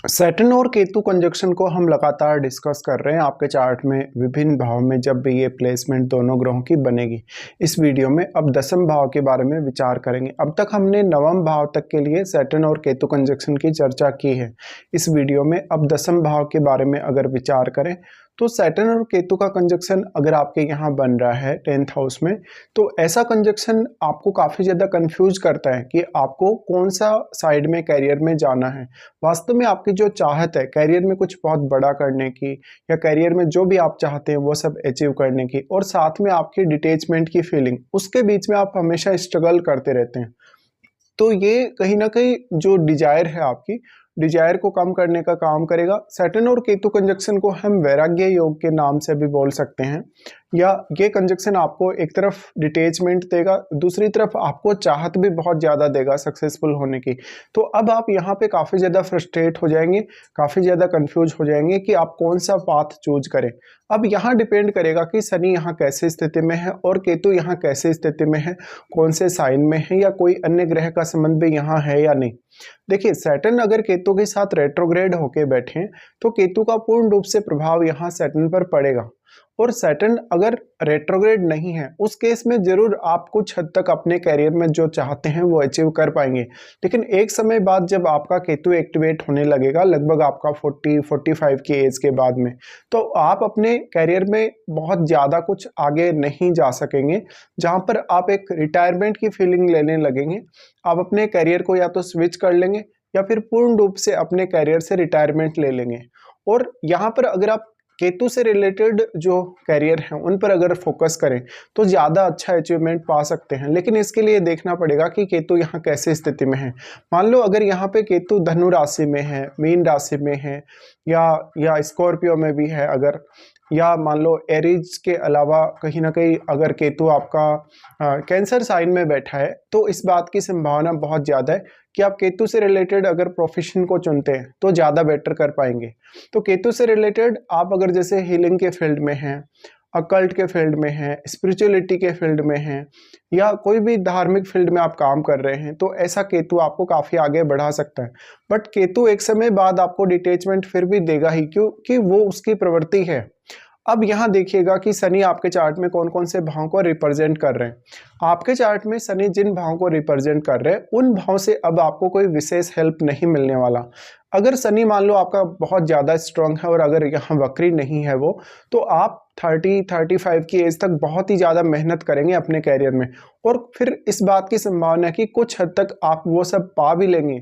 Saturn और Ketu conjunction को हम लगातार डिस्कस कर रहे हैं आपके चार्ट में विभिन्न भाव में जब भी ये प्लेसमेंट दोनों ग्रहों की बनेगी। इस वीडियो में अब दसम भाव के बारे में विचार करेंगे। अब तक हमने नवम भाव तक के लिए सैटर्न और केतु कंजक्शन की चर्चा की है। इस वीडियो में अब दसम भाव के बारे में अगर विचार करें तो सैटर्न और केतु का कंजक्शन अगर आपके यहाँ बन रहा है 10th हाउस में, तो ऐसा कंजक्शन आपको काफ़ी ज़्यादा कंफ्यूज करता है कि आपको कौन सा साइड में कैरियर में जाना है। वास्तव में आपकी जो चाहत है कैरियर में कुछ बहुत बड़ा करने की या कैरियर में जो भी आप चाहते हैं वो सब अचीव करने की, और साथ में आपकी डिटैचमेंट की फीलिंग, उसके बीच में आप हमेशा स्ट्रगल करते रहते हैं। तो ये कहीं ना कहीं जो डिजायर है आपकी डिजायर को कम करने का काम करेगा। सैटर्न और केतु कंजक्शन को हम वैराग्य योग के नाम से भी बोल सकते हैं, या ये कंजक्शन आपको एक तरफ डिटैचमेंट देगा, दूसरी तरफ आपको चाहत भी बहुत ज़्यादा देगा सक्सेसफुल होने की। तो अब आप यहाँ पे काफ़ी ज़्यादा फ्रस्ट्रेट हो जाएंगे, काफ़ी ज़्यादा कंफ्यूज हो जाएंगे कि आप कौन सा पाथ चूज करें। अब यहाँ डिपेंड करेगा कि शनि यहाँ कैसे स्थिति में है और केतु यहाँ कैसे स्थिति में है, कौन से साइन में है, या कोई अन्य ग्रह का संबंध भी यहाँ है या नहीं। देखिए, सैटर्न अगर केतु के साथ रेट्रोग्रेड होके बैठे तो केतु का पूर्ण रूप से प्रभाव यहाँ सैटर्न पर पड़ेगा, और सैटर्न अगर रेट्रोग्रेड नहीं है उस केस में जरूर आप कुछ हद तक अपने कैरियर में जो चाहते हैं वो अचीव कर पाएंगे। लेकिन एक समय बाद जब आपका केतु एक्टिवेट होने लगेगा, लगभग आपका 40-45 की एज के बाद में, तो आप अपने कैरियर में बहुत ज़्यादा कुछ आगे नहीं जा सकेंगे, जहाँ पर आप एक रिटायरमेंट की फीलिंग लेने लगेंगे। आप अपने कैरियर को या तो स्विच कर लेंगे या फिर पूर्ण रूप से अपने कैरियर से रिटायरमेंट ले लेंगे। और यहाँ पर अगर आप केतु से रिलेटेड जो कैरियर हैं उन पर अगर फोकस करें तो ज़्यादा अच्छा अचीवमेंट पा सकते हैं। लेकिन इसके लिए देखना पड़ेगा कि केतु यहाँ कैसे स्थिति में है। मान लो अगर यहाँ पे केतु धनु राशि में है, मीन राशि में है, या स्कॉर्पियो में भी है अगर, या मान लो एरीज के अलावा कहीं ना कहीं अगर केतु आपका कैंसर साइन में बैठा है, तो इस बात की संभावना बहुत ज़्यादा है कि आप केतु से रिलेटेड अगर प्रोफेशन को चुनते हैं तो ज़्यादा बेटर कर पाएंगे। तो केतु से रिलेटेड आप अगर जैसे हीलिंग के फील्ड में हैं, अकल्ट के फील्ड में हैं, स्पिरिचुअलिटी के फील्ड में हैं, या कोई भी धार्मिक फील्ड में आप काम कर रहे हैं, तो ऐसा केतु आपको काफ़ी आगे बढ़ा सकता है। बट केतु एक समय बाद आपको डिटैचमेंट फिर भी देगा ही, क्योंकि वो उसकी प्रवृत्ति है। अब यहाँ देखिएगा कि शनि आपके चार्ट में कौन कौन से भाव को रिप्रेजेंट कर रहे हैं। आपके चार्ट में शनि जिन भाव को रिप्रेजेंट कर रहे हैं उन भाव से अब आपको कोई विशेष हेल्प नहीं मिलने वाला। अगर शनि मान लो आपका बहुत ज़्यादा स्ट्रांग है और अगर यहाँ वक्री नहीं है वो, तो आप 30-35 की एज तक बहुत ही ज़्यादा मेहनत करेंगे अपने कैरियर में, और फिर इस बात की संभावना है कि कुछ हद तक आप वो सब पा भी लेंगे।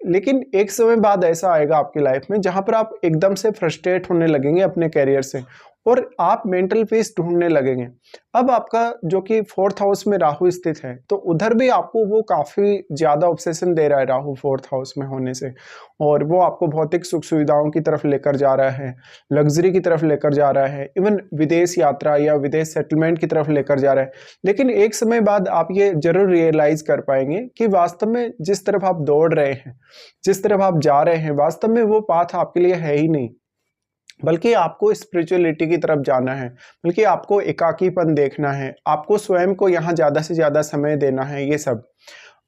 लेकिन एक समय बाद ऐसा आएगा आपकी लाइफ में जहां पर आप एकदम से फ्रस्ट्रेट होने लगेंगे अपने कैरियर से, और आप मेंटल पीस ढूंढने लगेंगे। अब आपका जो कि 4th हाउस में राहु स्थित है, तो उधर भी आपको वो काफ़ी ज़्यादा ऑब्सेशन दे रहा है राहु 4th हाउस में होने से, और वो आपको भौतिक सुख सुविधाओं की तरफ लेकर जा रहा है, लग्जरी की तरफ लेकर जा रहा है, इवन विदेश यात्रा या विदेश सेटलमेंट की तरफ लेकर जा रहा है। लेकिन एक समय बाद आप ये जरूर रियलाइज कर पाएंगे कि वास्तव में जिस तरफ आप दौड़ रहे हैं, जिस तरफ आप जा रहे हैं, वास्तव में वो पाथ आपके लिए है ही नहीं, बल्कि आपको स्पिरिचुअलिटी की तरफ जाना है, बल्कि आपको एकाकीपन देखना है, आपको स्वयं को यहाँ ज़्यादा से ज़्यादा समय देना है, ये सब।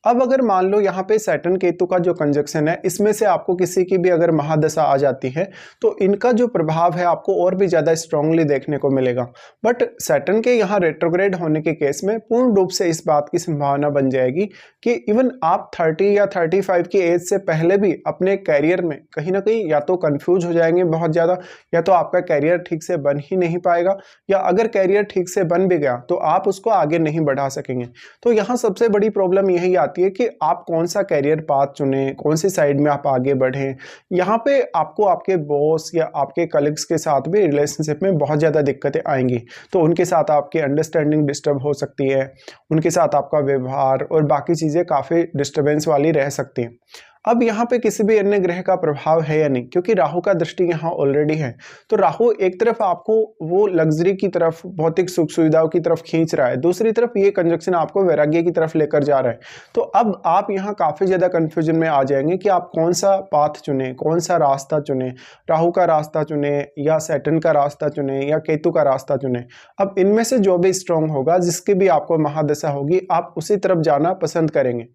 अब अगर मान लो यहाँ पे सैटर्न केतु का जो कंजक्शन है, इसमें से आपको किसी की भी अगर महादशा आ जाती है तो इनका जो प्रभाव है आपको और भी ज़्यादा स्ट्रांगली देखने को मिलेगा। बट सैटर्न के यहाँ रेट्रोग्रेड होने के केस में पूर्ण रूप से इस बात की संभावना बन जाएगी कि इवन आप 30 या 35 की एज से पहले भी अपने कैरियर में कहीं ना कहीं या तो कन्फ्यूज हो जाएंगे बहुत ज़्यादा, या तो आपका कैरियर ठीक से बन ही नहीं पाएगा, या अगर कैरियर ठीक से बन भी गया तो आप उसको आगे नहीं बढ़ा सकेंगे। तो यहाँ सबसे बड़ी प्रॉब्लम यही आती है कि आप कौन सा कैरियर पाथ चुने, कौन सी साइड में आप आगे बढ़ें। यहाँ पे आपको आपके बॉस या आपके कलीग्स के साथ भी रिलेशनशिप में बहुत ज़्यादा दिक्कतें आएंगी, तो उनके साथ आपकी अंडरस्टैंडिंग डिस्टर्ब हो सकती है, उनके साथ आपका व्यवहार और बाकी चीज़ें काफ़ी डिस्टर्बेंस वाली रह सकती हैं। अब यहाँ पे किसी भी अन्य ग्रह का प्रभाव है या नहीं, क्योंकि राहु का दृष्टि यहाँ ऑलरेडी है, तो राहु एक तरफ आपको वो लग्जरी की तरफ, भौतिक सुख सुविधाओं की तरफ खींच रहा है, दूसरी तरफ ये कंजक्शन आपको वैराग्य की तरफ लेकर जा रहा है। तो अब आप यहाँ काफ़ी ज़्यादा कन्फ्यूजन में आ जाएंगे कि आप कौन सा पाथ चुने, कौन सा रास्ता चुने, राहु का रास्ता चुने या सैटर्न का रास्ता चुने या केतु का रास्ता चुने। अब इनमें से जो भी स्ट्रांग होगा, जिसकी भी आपको महादशा होगी, आप उसी तरफ जाना पसंद करेंगे।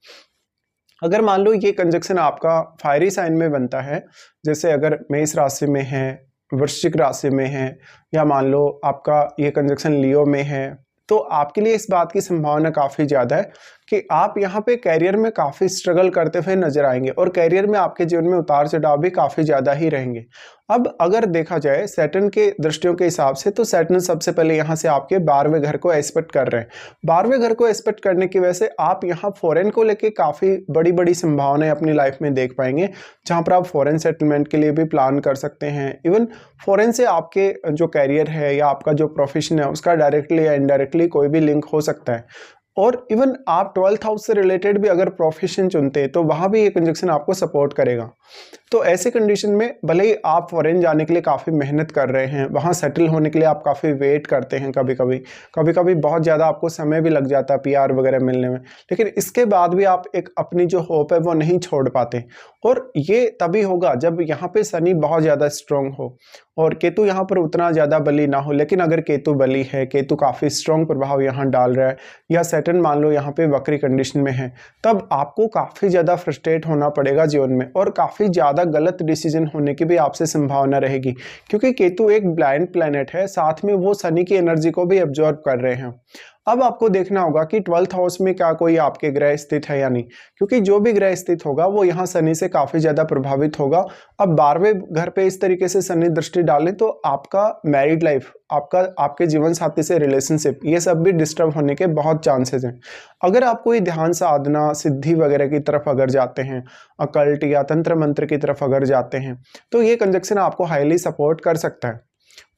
अगर मान लो ये कंजक्शन आपका फायरी साइन में बनता है, जैसे अगर मेष राशि में है, वृश्चिक राशि में है, या मान लो आपका ये कंजक्शन लियो में है, तो आपके लिए इस बात की संभावना काफ़ी ज़्यादा है कि आप यहाँ पे कैरियर में काफ़ी स्ट्रगल करते हुए नजर आएंगे और कैरियर में आपके जीवन में उतार चढ़ाव भी काफ़ी ज़्यादा ही रहेंगे। अब अगर देखा जाए सैटर्न के दृष्टियों के हिसाब से, तो सैटर्न सबसे पहले यहाँ से आपके 12वें घर को एस्पेक्ट कर रहे हैं। 12वें घर को एस्पेक्ट करने की वजह से आप यहाँ फॉरेन को लेके काफ़ी बड़ी बड़ी संभावनाएं अपनी लाइफ में देख पाएंगे, जहाँ पर आप फॉरेन सेटलमेंट के लिए भी प्लान कर सकते हैं। इवन फॉरेन से आपके जो कैरियर है या आपका जो प्रोफेशन है उसका डायरेक्टली या इनडायरेक्टली कोई भी लिंक हो सकता है। और इवन आप 12th हाउस से रिलेटेड भी अगर प्रोफेशन चुनते हैं तो वहाँ भी ये कंजक्शन आपको सपोर्ट करेगा। तो ऐसे कंडीशन में भले ही आप फॉरेन जाने के लिए काफ़ी मेहनत कर रहे हैं, वहाँ सेटल होने के लिए आप काफ़ी वेट करते हैं, कभी कभी बहुत ज़्यादा आपको समय भी लग जाता है पीआर वगैरह मिलने में, लेकिन इसके बाद भी आप एक अपनी जो होप है वो नहीं छोड़ पाते। और ये तभी होगा जब यहाँ पे शनि बहुत ज़्यादा स्ट्रॉन्ग हो और केतु यहाँ पर उतना ज़्यादा बली ना हो। लेकिन अगर केतु बली है, केतु काफ़ी स्ट्रॉन्ग प्रभाव यहाँ डाल रहा है, या सैटर्न मान लो यहाँ पे वक्री कंडीशन में है, तब आपको काफ़ी ज़्यादा फ्रस्ट्रेट होना पड़ेगा जीवन में और काफ़ी ज़्यादा गलत डिसीजन होने की भी आपसे संभावना रहेगी, क्योंकि केतु एक ब्लाइंड प्लैनेट है, साथ में वो शनि की एनर्जी को भी एब्जॉर्ब कर रहे हैं। अब आपको देखना होगा कि 12th हाउस में क्या कोई आपके ग्रह स्थित है या नहीं, क्योंकि जो भी ग्रह स्थित होगा वो यहाँ शनि से काफ़ी ज़्यादा प्रभावित होगा। अब 12वें घर पे इस तरीके से शनि दृष्टि डालें तो आपका मैरिड लाइफ, आपके जीवन साथी से रिलेशनशिप, ये सब भी डिस्टर्ब होने के बहुत चांसेस हैं। अगर आप कोई ध्यान साधना, सिद्धि वगैरह की तरफ अगर जाते हैं, अकल्ट या तंत्र मंत्र की तरफ अगर जाते हैं, तो ये कंजक्शन आपको हाईली सपोर्ट कर सकता है।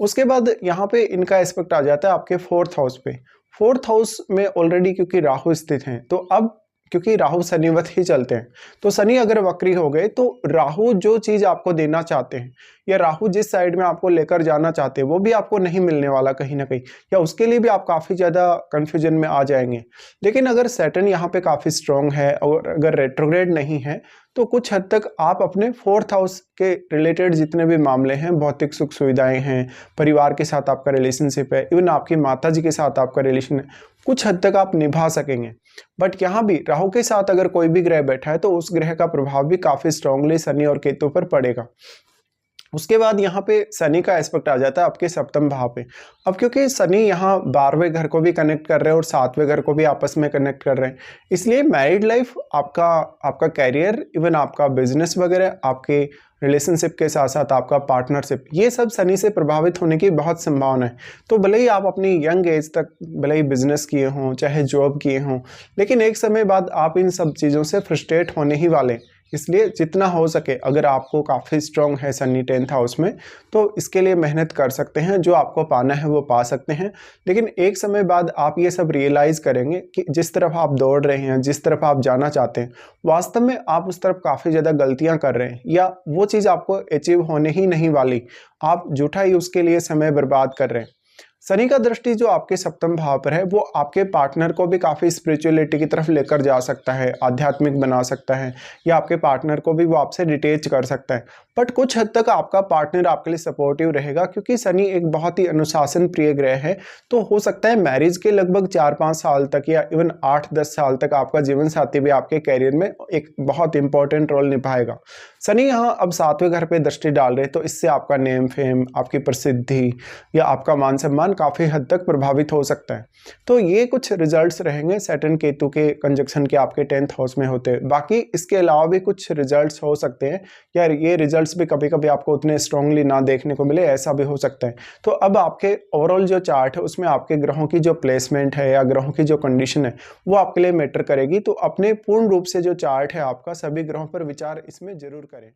उसके बाद यहाँ पे इनका एस्पेक्ट आ जाता है आपके 4th हाउस पे। 4th हाउस में ऑलरेडी क्योंकि राहु स्थित हैं, तो अब क्योंकि राहु शनिवत ही चलते हैं, तो शनि अगर वक्री हो गए तो राहु जो चीज आपको देना चाहते हैं या राहु जिस साइड में आपको लेकर जाना चाहते हैं वो भी आपको नहीं मिलने वाला कहीं ना कहीं, या उसके लिए भी आप काफी ज्यादा कंफ्यूजन में आ जाएंगे। लेकिन अगर सैटर्न यहाँ पे काफी स्ट्रांग है और अगर रेट्रोग्रेड नहीं है, तो कुछ हद तक आप अपने 4th हाउस के रिलेटेड जितने भी मामले हैं, भौतिक सुख सुविधाएं हैं, परिवार के साथ आपका रिलेशनशिप है, इवन आपकी माता जी के साथ आपका रिलेशन है, कुछ हद तक आप निभा सकेंगे। बट यहाँ भी राहु के साथ अगर कोई भी ग्रह बैठा है तो उस ग्रह का प्रभाव भी काफी स्ट्रांगली शनि और केतु पर पड़ेगा। उसके बाद यहाँ पे शनि का एस्पेक्ट आ जाता है आपके 7वें भाव पे। अब क्योंकि शनि यहाँ 12वें घर को भी कनेक्ट कर रहे हैं और 7वें घर को भी आपस में कनेक्ट कर रहे हैं, इसलिए मैरिड लाइफ, आपका कैरियर, इवन आपका बिजनेस वगैरह, आपके रिलेशनशिप के साथ साथ आपका पार्टनरशिप, ये सब शनि से प्रभावित होने की बहुत संभावना है। तो भले ही आप अपनी यंग एज तक भले ही बिजनेस किए हों, चाहे जॉब किए हों, लेकिन एक समय बाद आप इन सब चीज़ों से फ्रस्ट्रेट होने ही वाले। इसलिए जितना हो सके, अगर आपको काफ़ी स्ट्रॉन्ग है शनि 10th हाउस में, तो इसके लिए मेहनत कर सकते हैं, जो आपको पाना है वो पा सकते हैं। लेकिन एक समय बाद आप ये सब रियलाइज़ करेंगे कि जिस तरफ आप दौड़ रहे हैं, जिस तरफ आप जाना चाहते हैं, वास्तव में आप उस तरफ काफ़ी ज़्यादा गलतियां कर रहे हैं, या वो चीज़ आपको अचीव होने ही नहीं वाली, आप झूठा ही उसके लिए समय बर्बाद कर रहे हैं। शनि का दृष्टि जो आपके 7वें भाव पर है वो आपके पार्टनर को भी काफ़ी स्पिरिचुअलिटी की तरफ लेकर जा सकता है, आध्यात्मिक बना सकता है, या आपके पार्टनर को भी वो आपसे डिटेच कर सकता है। बट कुछ हद तक आपका पार्टनर आपके लिए सपोर्टिव रहेगा, क्योंकि शनि एक बहुत ही अनुशासन प्रिय ग्रह है। तो हो सकता है मैरिज के लगभग 4-5 साल तक या इवन 8-10 साल तक आपका जीवन साथी भी आपके कैरियर में एक बहुत इंपॉर्टेंट रोल निभाएगा। शनि यहाँ अब 7वें घर पे दृष्टि डाल रहे, तो इससे आपका नेम फेम, आपकी प्रसिद्धि या आपका मान सम्मान काफ़ी हद तक प्रभावित हो सकता है। तो ये कुछ रिजल्ट्स रहेंगे सैटर्न केतु के कंजक्शन के आपके 10th हाउस में होते हैं। बाकी इसके अलावा भी कुछ रिजल्ट्स हो सकते हैं, या ये रिजल्ट्स भी कभी कभी आपको उतने स्ट्रांगली ना देखने को मिले, ऐसा भी हो सकता है। तो अब आपके ओवरऑल जो चार्ट है उसमें आपके ग्रहों की जो प्लेसमेंट है या ग्रहों की जो कंडीशन है वो आपके लिए मैटर करेगी। तो अपने पूर्ण रूप से जो चार्ट है आपका, सभी ग्रहों पर विचार इसमें जरूर करें।